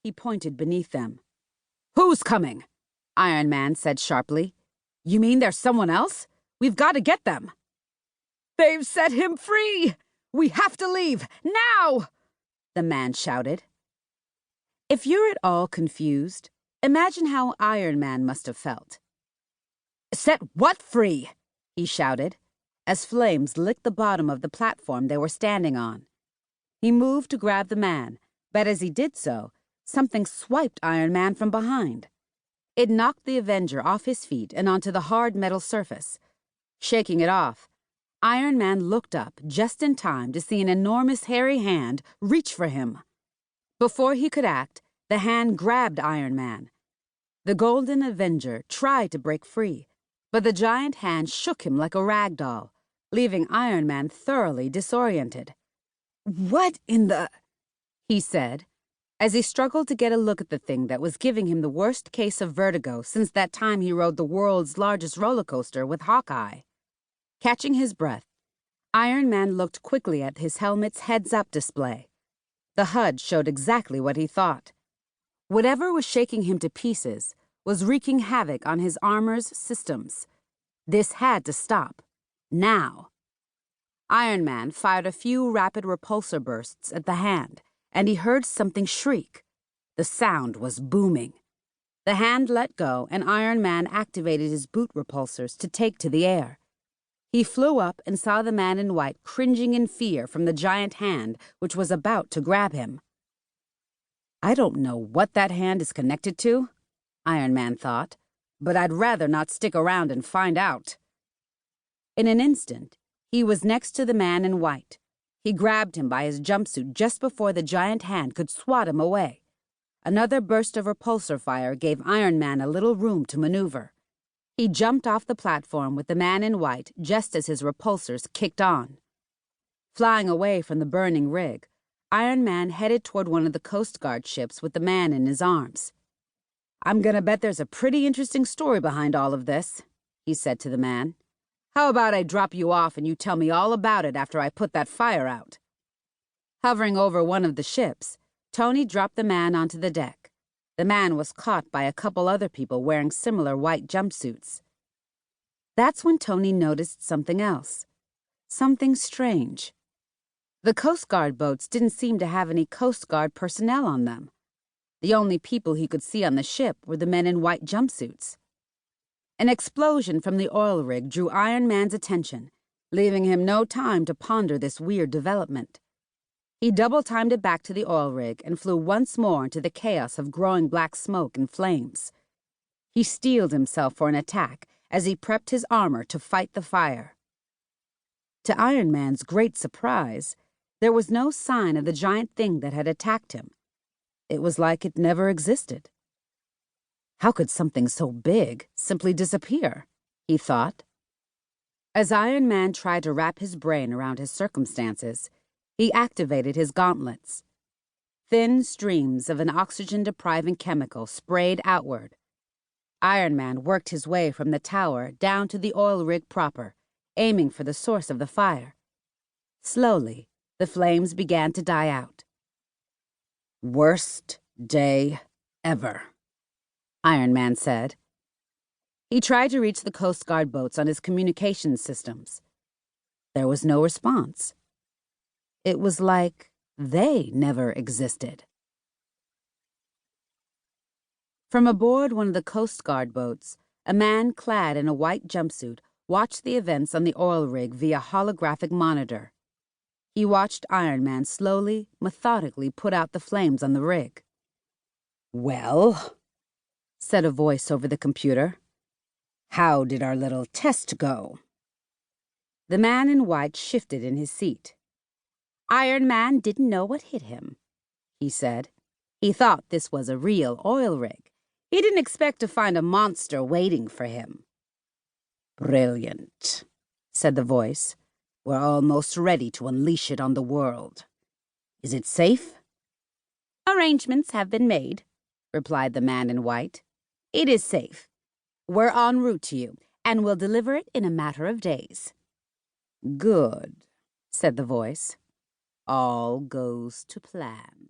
He pointed beneath them. "Who's coming?" Iron Man said sharply. "You mean there's someone else? We've got to get them." "They've set him free! We have to leave, now!" the man shouted. If you're at all confused, imagine how Iron Man must have felt. "Set what free?" he shouted, as flames licked the bottom of the platform they were standing on. He moved to grab the man, but as he did so, something swiped Iron Man from behind. It knocked the Avenger off his feet and onto the hard metal surface. Shaking it off, Iron Man looked up just in time to see an enormous hairy hand reach for him. Before he could act, the hand grabbed Iron Man. The Golden Avenger tried to break free, but the giant hand shook him like a rag doll, leaving Iron Man thoroughly disoriented. "What in the—" he said, as he struggled to get a look at the thing that was giving him the worst case of vertigo since that time he rode the world's largest roller coaster with Hawkeye. Catching his breath, Iron Man looked quickly at his helmet's heads-up display. The HUD showed exactly what he thought. Whatever was shaking him to pieces was wreaking havoc on his armor's systems. This had to stop. Now. Iron Man fired a few rapid repulsor bursts at the hand, and he heard something shriek. The sound was booming. The hand let go, and Iron Man activated his boot repulsors to take to the air. He flew up and saw the man in white cringing in fear from the giant hand which was about to grab him. "I don't know what that hand is connected to," Iron Man thought, "but I'd rather not stick around and find out." In an instant, he was next to the man in white. He grabbed him by his jumpsuit just before the giant hand could swat him away. Another burst of repulsor fire gave Iron Man a little room to maneuver. He jumped off the platform with the man in white just as his repulsors kicked on. Flying away from the burning rig, Iron Man headed toward one of the Coast Guard ships with the man in his arms. "I'm gonna bet there's a pretty interesting story behind all of this," he said to the man. "How about I drop you off and you tell me all about it after I put that fire out?" Hovering over one of the ships, Tony dropped the man onto the deck. The man was caught by a couple other people wearing similar white jumpsuits. That's when Tony noticed something else. Something strange. The Coast Guard boats didn't seem to have any Coast Guard personnel on them. The only people he could see on the ship were the men in white jumpsuits. An explosion from the oil rig drew Iron Man's attention, leaving him no time to ponder this weird development. He double-timed it back to the oil rig and flew once more into the chaos of growing black smoke and flames. He steeled himself for an attack as he prepped his armor to fight the fire. To Iron Man's great surprise, there was no sign of the giant thing that had attacked him. It was like it never existed. How could something so big simply disappear? He thought. As Iron Man tried to wrap his brain around his circumstances, he activated his gauntlets. Thin streams of an oxygen-depriving chemical sprayed outward. Iron Man worked his way from the tower down to the oil rig proper, aiming for the source of the fire. Slowly, the flames began to die out. "Worst day ever," Iron Man said. He tried to reach the Coast Guard boats on his communications systems. There was no response. It was like they never existed. From aboard one of the Coast Guard boats, a man clad in a white jumpsuit watched the events on the oil rig via holographic monitor. He watched Iron Man slowly, methodically put out the flames on the rig. "Well," said a voice over the computer, "how did our little test go?" The man in white shifted in his seat. "Iron Man didn't know what hit him," he said. "He thought this was a real oil rig. He didn't expect to find a monster waiting for him." "Brilliant," said the voice. "We're almost ready to unleash it on the world. Is it safe?" "Arrangements have been made," replied the man in white. "It is safe. We're en route to you, and we'll deliver it in a matter of days." "Good," said the voice. "All goes to plan."